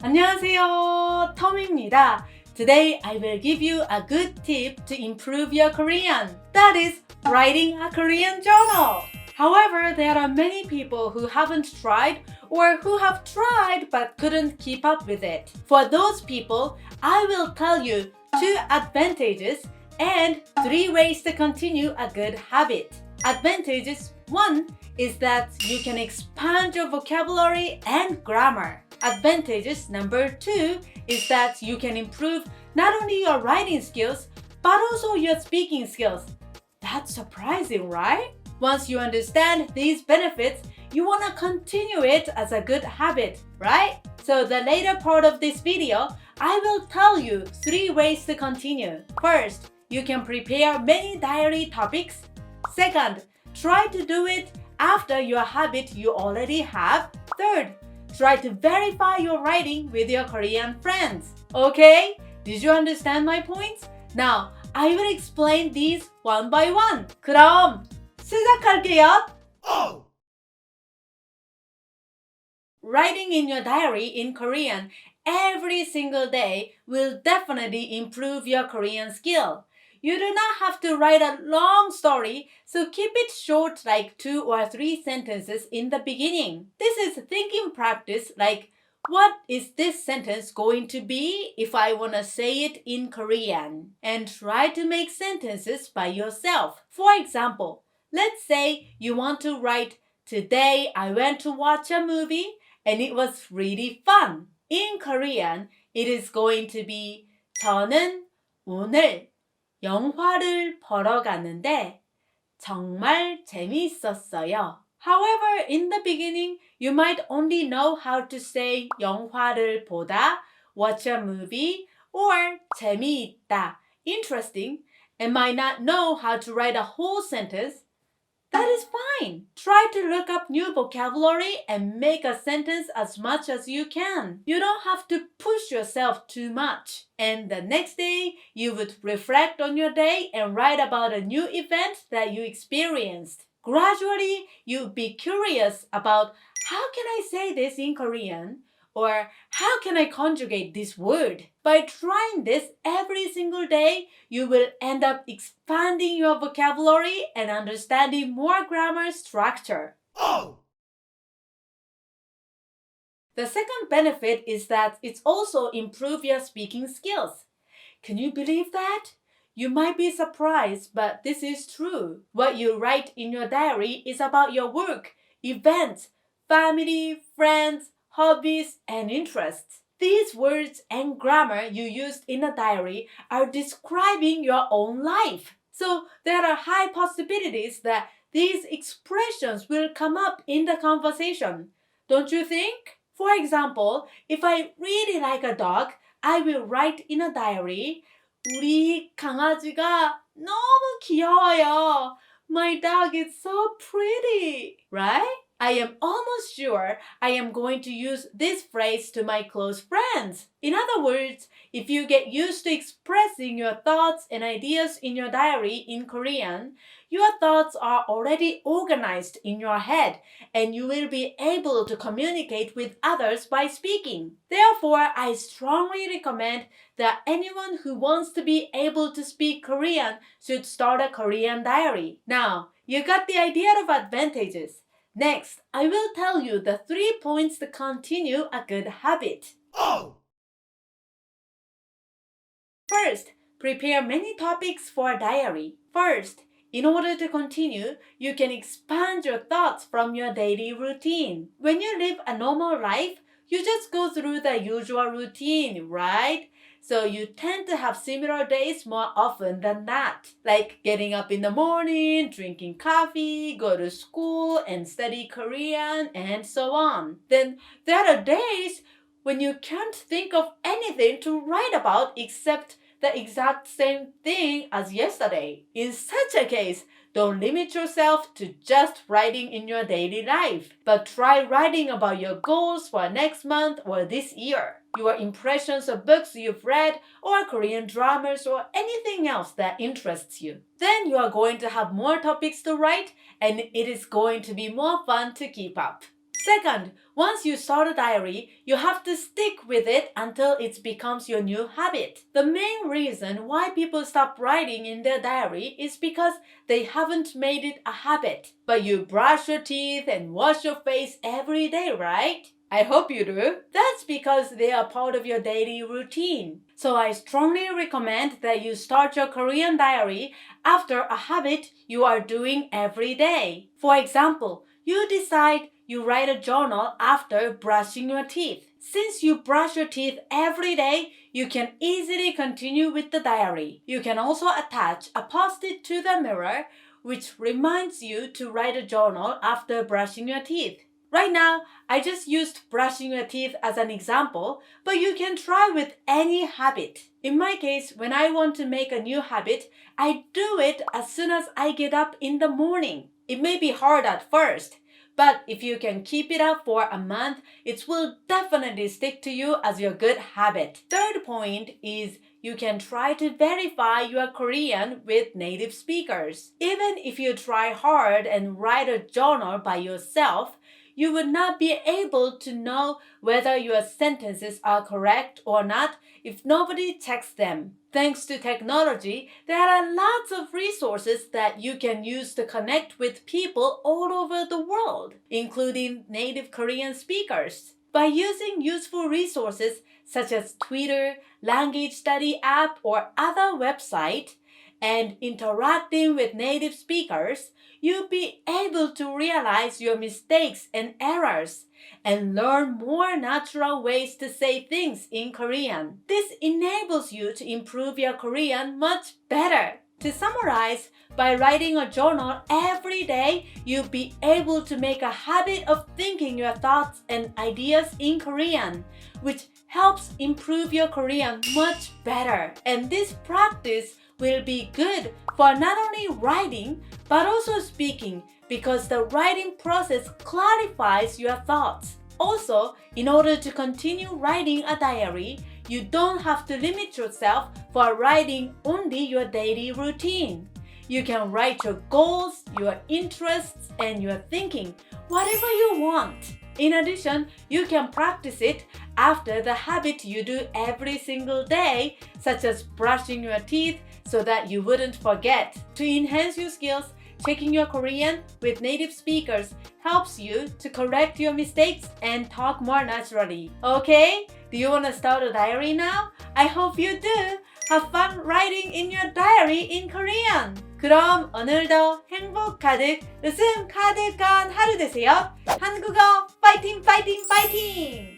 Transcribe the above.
안녕하세요, 텀입니다. Today I will give you a good tip to improve your Korean. That is writing a Korean journal. However, there are many people who haven't tried or who have tried but couldn't keep up with it. For those people, I will tell you 2 advantages and 3 ways to continue a good habit. Advantages 1 is that you can expand your vocabulary and grammar. Advantages number 2 is that you can improve not only your writing skills but also your speaking skills. That's surprising, right? Once you understand these benefits, you want to continue it as a good habit, right? So the later part of this video, I will tell you 3 ways to continue. First, you can prepare many diary topics. Second, try to do it after your habit you already have. Third, try to verify your writing with your Korean friends. Okay? Did you understand my points? Now, I will explain these one by one. 그럼 시작할게요. Writing in your diary in Korean every single day will definitely improve your Korean skill. You do not have to write a long story, so keep it short like 2 or 3 sentences in the beginning. This is thinking practice like, what is this sentence going to be if I want to say it in Korean? And try to make sentences by yourself. For example, let's say you want to write, today I went to watch a movie and it was really fun. In Korean, it is going to be 저는 오늘 영화를 보러 갔는데 정말 재미있었어요. However, in the beginning, you might only know how to say 영화를 보다, watch a movie, or 재미있다, interesting, and might not know how to write a whole sentence. That is fine. Try to look up new vocabulary and make a sentence as much as you can. You don't have to push yourself too much. And the next day, you would reflect on your day and write about a new event that you experienced. Gradually, you'll be curious about how can I say this in Korean? Or how can I conjugate this word? By trying this every single day, you will end up expanding your vocabulary and understanding more grammar structure. The second benefit is that it's also improve your speaking skills. Can you believe that? You might be surprised, but this is true. What you write in your diary is about your work, events, family, friends, hobbies, and interests. These words and grammar you used in a diary are describing your own life. So there are high possibilities that these expressions will come up in the conversation. Don't you think? For example, if I really like a dog, I will write in a diary, 우리 강아지가 너무 귀여워요. My dog is so pretty, right? I am almost sure I am going to use this phrase to my close friends. In other words, if you get used to expressing your thoughts and ideas in your diary in Korean, your thoughts are already organized in your head and you will be able to communicate with others by speaking. Therefore, I strongly recommend that anyone who wants to be able to speak Korean should start a Korean diary. Now, you got the idea of advantages. Next, I will tell you the 3 points to continue a good habit. First, prepare many topics for a diary. First, in order to continue, you can expand your thoughts from your daily routine. When you live a normal life, you just go through the usual routine, right? So you tend to have similar days more often than not. Like getting up in the morning, drinking coffee, go to school and study Korean, and so on. Then there are days when you can't think of anything to write about except the exact same thing as yesterday. In such a case, don't limit yourself to just writing in your daily life, but try writing about your goals for next month or this year, your impressions of books you've read, or Korean dramas, or anything else that interests you. Then you are going to have more topics to write, and it is going to be more fun to keep up. Second, once you start a diary, you have to stick with it until it becomes your new habit. The main reason why people stop writing in their diary is because they haven't made it a habit. But you brush your teeth and wash your face every day, right? I hope you do. That's because they are part of your daily routine. So I strongly recommend that you start your Korean diary after a habit you are doing every day. For example, you decide you write a journal after brushing your teeth. Since you brush your teeth every day, you can easily continue with the diary. You can also attach a post-it to the mirror, which reminds you to write a journal after brushing your teeth. Right now, I just used brushing your teeth as an example, but you can try with any habit. In my case, when I want to make a new habit, I do it as soon as I get up in the morning. It may be hard at first, but if you can keep it up for a month, it will definitely stick to you as your good habit. Third point is you can try to verify your Korean with native speakers. Even if you try hard and write a journal by yourself, you would not be able to know whether your sentences are correct or not if nobody checks them. Thanks to technology, there are lots of resources that you can use to connect with people all over the world, including native Korean speakers. By using useful resources such as Twitter, language study app, or other website, and interacting with native speakers, you'll be able to realize your mistakes and errors and learn more natural ways to say things in Korean. This enables you to improve your Korean much better. To summarize, by writing a journal every day, you'll be able to make a habit of thinking your thoughts and ideas in Korean, which helps improve your Korean much better. And this practice will be good for not only writing but also speaking, because the writing process clarifies your thoughts. Also, in order to continue writing a diary, you don't have to limit yourself for writing only your daily routine. You can write your goals, your interests, and your thinking, whatever you want. In addition, you can practice it after the habit you do every single day, such as brushing your teeth, so that you wouldn't forget. To enhance your skills, checking your Korean with native speakers helps you to correct your mistakes and talk more naturally. Okay? Do you want to start a diary now? I hope you do! Have fun writing in your diary in Korean! 그럼 오늘도 행복 가득, 웃음 가득한 하루 되세요. 한국어 파이팅 파이팅 파이팅!